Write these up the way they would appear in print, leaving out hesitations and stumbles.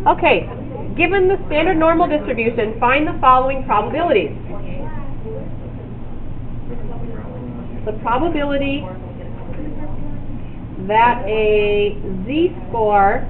Okay, given the standard normal distribution, find the following probabilities. The probability that a z-score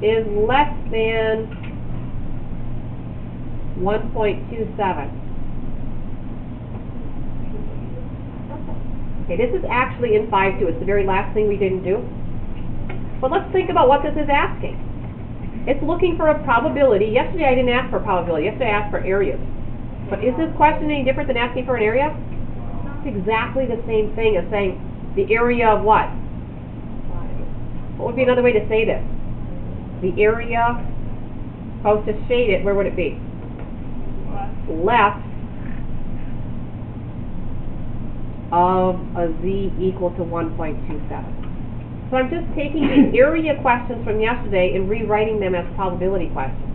is less than 1.27. Okay, this is actually in 5-2. It's the very last thing we didn't do. But let's think about what this is asking. It's looking for a probability. Yesterday I didn't ask for a probability. Yesterday I asked for areas. But is this question any different than asking for an area? It's exactly the same thing as saying the area of what? What would be another way to say this? The area, if I was to shade it, where would it be? Left of a z equal to 1.27. So I'm just taking the area questions from yesterday and rewriting them as probability questions.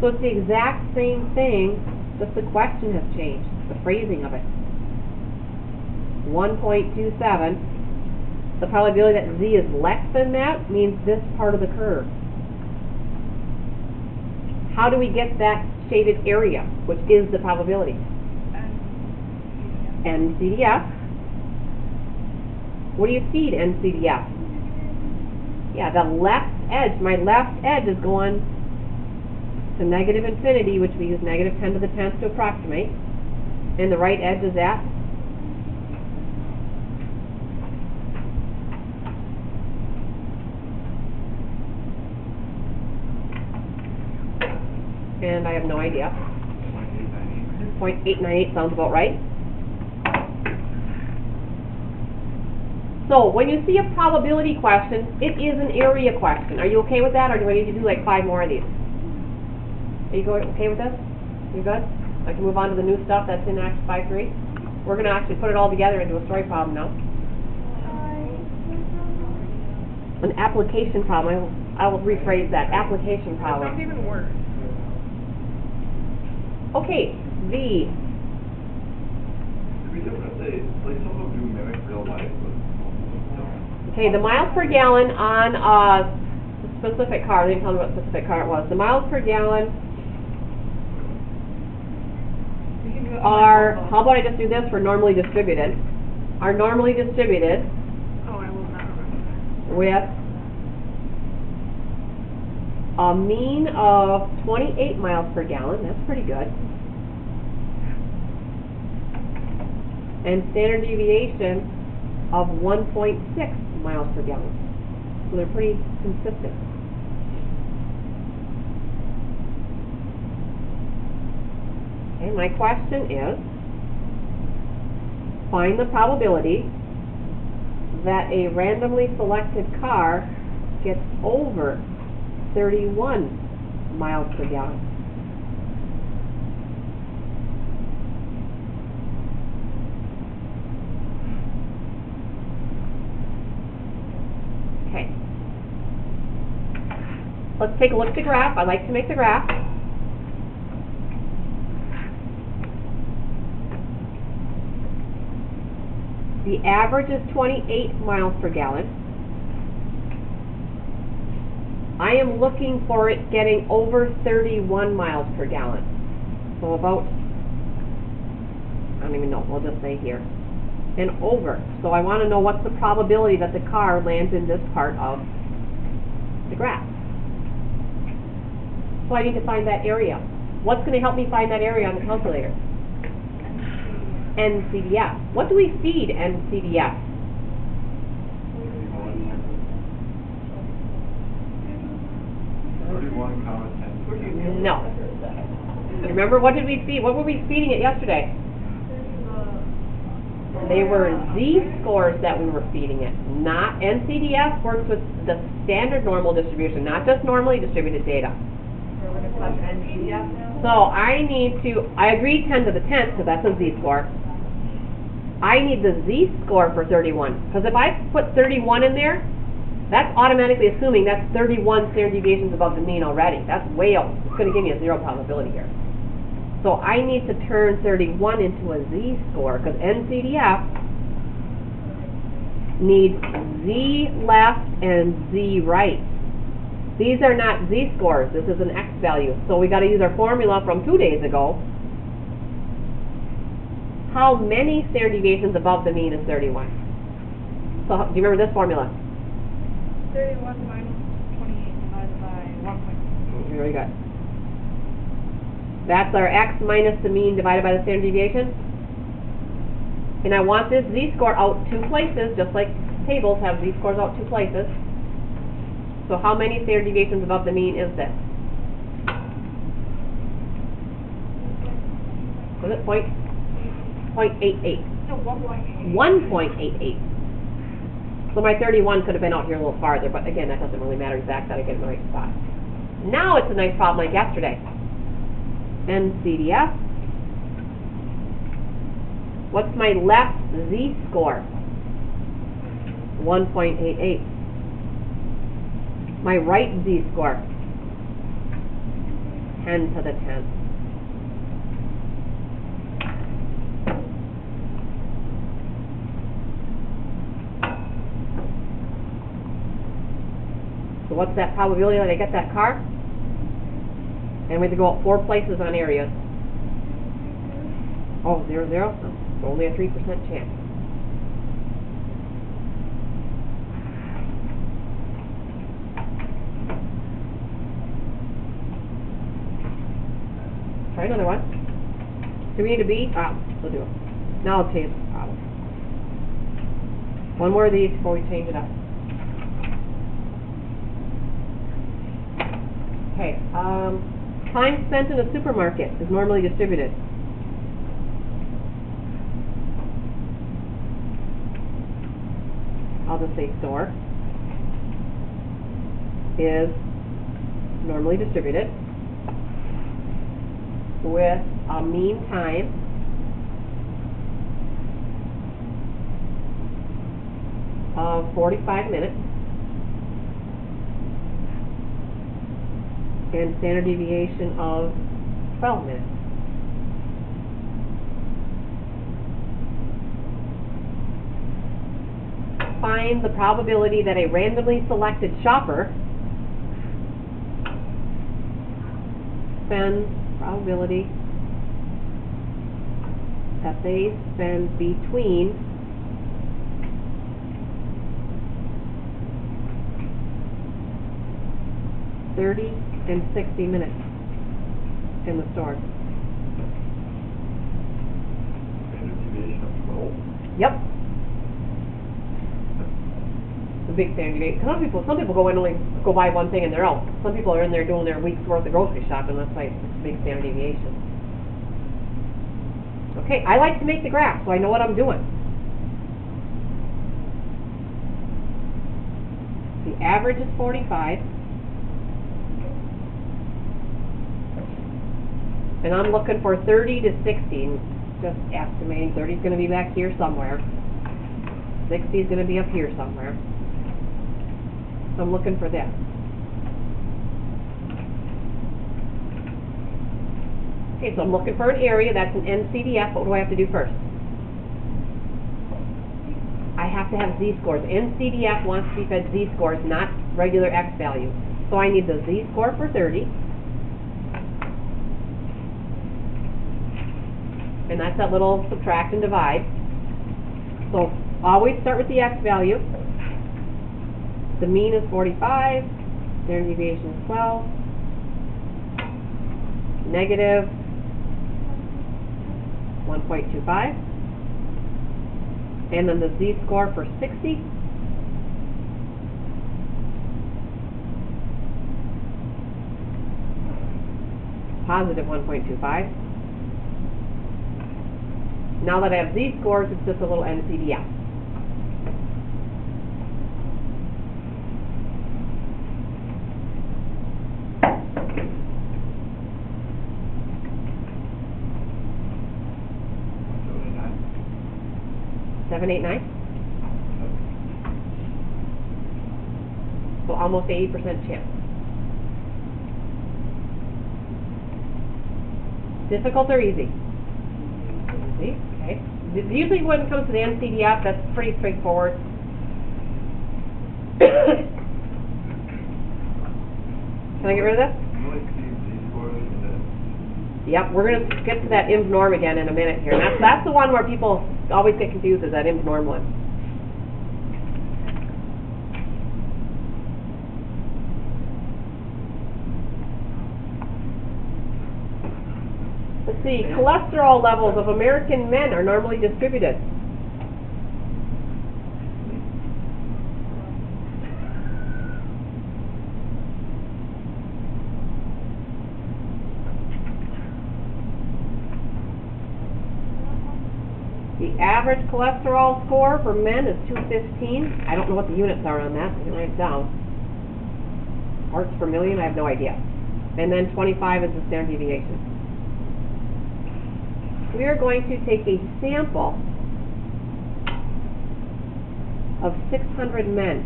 So it's the exact same thing, just the question has changed, the phrasing of it. 1.27, the probability that z is less than that means this part of the curve. How do we get that shaded area, which is the probability? NCDF. What do you feed NCDF? Yeah, the left edge, my left edge is going to negative infinity, which we use negative 10 to the 10th to approximate. And the right edge is at and I have no idea. 0.898 sounds about right. So when you see a probability question, it is an area question. Are you okay with that, or do I need to do like 5 more of these? Are you okay with this? You good? I can move on to the new stuff that's in Acts 5.3. We're going to actually put it all together into a story problem now. An application problem. I will rephrase that. Application problem. That sounds even worse. Okay, V. It'd be different if they, like, some of them do mimic real life, but Okay, the miles per gallon on a specific car. They didn't tell me what specific car it was. The miles per gallon are, how about I just do this for normally distributed? Are normally distributed Oh, I will not remember with a mean of 28 miles per gallon. That's pretty good. And standard deviation of 1.6 miles per gallon. So they're pretty consistent. Okay, my question is, find the probability that a randomly selected car gets over 31 miles per gallon. Okay. Let's take a look at the graph. I like to make the graph. The average is 28 miles per gallon. I am looking for it getting over 31 miles per gallon. So about, I don't even know, we'll just say here. And over. So I want to know what's the probability that the car lands in this part of the graph. So I need to find that area. What's going to help me find that area on the calculator? NCDF. What do we feed NCDF? No. Remember, what did we feed? What were we feeding it yesterday? They were z-scores that we were feeding it, not NCDF works with the standard normal distribution, not just normally distributed data. We're going to touch NCDF now? So I need to, I agree 10 to the 10th, because that's a z-score. I need the z-score for 31, because if I put 31 in there, that's automatically assuming that's 31 standard deviations above the mean already. That's way out. It's going to give me a 0 probability here. So I need to turn 31 into a z-score, because NCDF needs z left and z right. These are not z-scores, this is an x value. So we gotta use our formula from 2 days ago. How many standard deviations above the mean is 31? So, do you remember this formula? 31 minus 28 divided by 1.2. Very good. That's our x minus the mean divided by the standard deviation. And I want this z-score out 2 places, just like tables have z-scores out 2 places. So how many standard deviations above the mean is this? Was it 0.88? No, 1.8. 1.88. So my 31 could have been out here a little farther, but again, that doesn't really matter exactly, I get in the right spot. Now it's a nice problem like yesterday. NCDF. What's my left z-score? 1.88. My right z-score? 10 to the 10th. So what's that probability that I get that car? And we have to go out 4 places on areas. Oh, 0, 0? Oh, only a 3% chance. Try another one. Do we need a B? We'll do it. Now I'll change the problem. One more of these before we change it up. Okay, time spent in a supermarket is normally distributed. I'll just say store is normally distributed with a mean time of 45 minutes and standard deviation of 12 minutes. Find the probability that a randomly selected shopper spends probability that they spend between 30 and 60 minutes in the store. Standard deviation of 12? Yep. The big standard deviation. Some people go in and only go buy one thing and they're out. Some people are in there doing their week's worth of grocery shopping. That's why it's a big standard deviation. Okay, I like to make the graph so I know what I'm doing. The average is 45. And I'm looking for 30 to 60, just estimating. 30 is going to be back here somewhere. 60 is going to be up here somewhere. So I'm looking for this. Okay, so I'm looking for an area. That's an NCDF. What do I have to do first? I have to have z-scores. NCDF wants to be fed z-scores, not regular x values. So I need the z-score for 30. And that's that little subtract and divide. So always start with the x value. The mean is 45. Standard deviation is 12. Negative 1.25. And then the z-score for 60. Positive 1.25. Now that I have z-scores, it's just a little NCDF. Seven, 8, 9. So almost 80% chance. Difficult or easy? Easy. Okay. Usually when it comes to the NCDF, that's pretty straightforward. Can I get rid of this? You only see Z-scores and then. Yep, we're gonna get to that IMS norm again in a minute here. And that's the one where people always get confused, is that IMS norm one. Let's see, cholesterol levels of American men are normally distributed. The average cholesterol score for men is 215. I don't know what the units are on that, I can write it down. Parts per million, I have no idea. And then 25 is the standard deviation. We are going to take a sample of 600 men.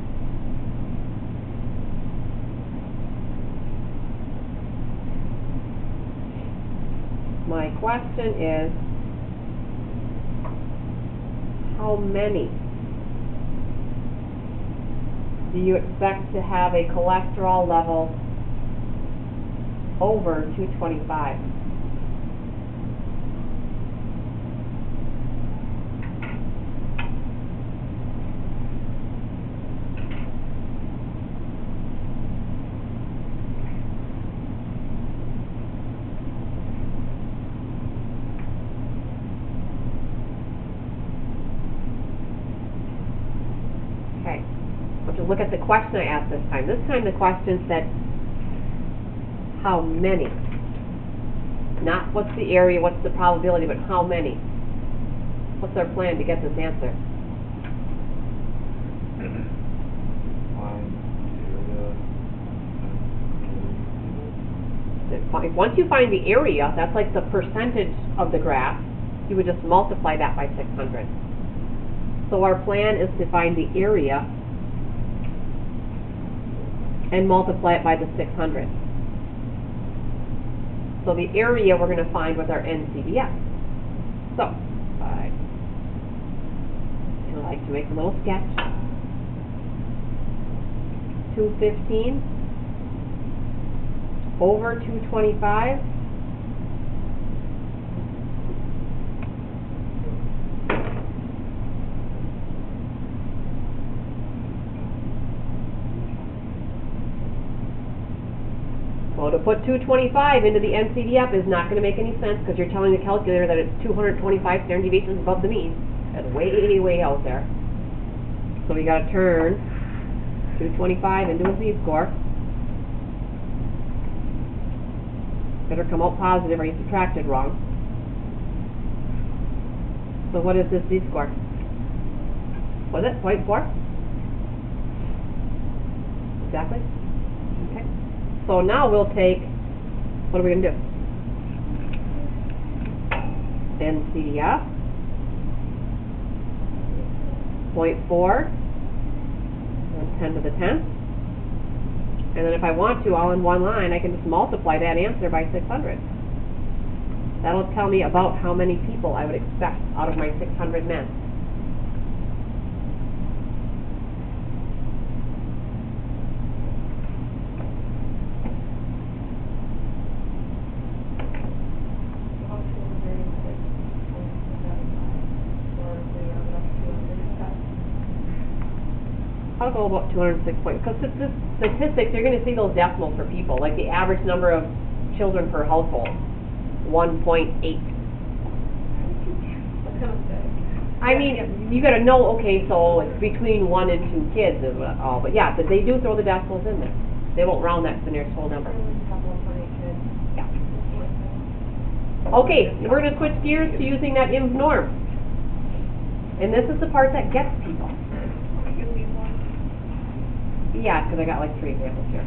My question is, how many do you expect to have a cholesterol level over 225? Look at the question I asked this time. This time the question said, how many? Not what's the area, what's the probability, but how many? What's our plan to get this answer? Once you find the area, that's like the percentage of the graph, you would just multiply that by 600. So our plan is to find the area and multiply it by the 600. So the area we're going to find with our NCDF. So, I like to make a little sketch. 215 over 225 . Well, to put 225 into the NCDF is not going to make any sense because you're telling the calculator that it's 225 standard deviations above the mean. That's way, way out there. So we got to turn 225 into a Z-score. Better come out positive or you subtracted wrong. So what is this Z-score? Was it 0.4? Exactly. Okay. So now we'll take, what are we going to do? NCDF, 0.4, 10 to the 10th. And then if I want to, all in one line, I can just multiply that answer by 600. That'll tell me about how many people I would expect out of my 600 men. I'll go about 206 points, because this statistics, you're going to see those decimals for people, like the average number of children per household, 1.8. I mean, you got to know, okay, so it's between 1 and 2 kids is all, but yeah, but they do throw the decimals in there. They won't round that to the nearest whole number. Yeah. Okay, we're going to switch gears to using that IMS norm. And this is the part that gets people. Yeah, because I got like 3 examples here.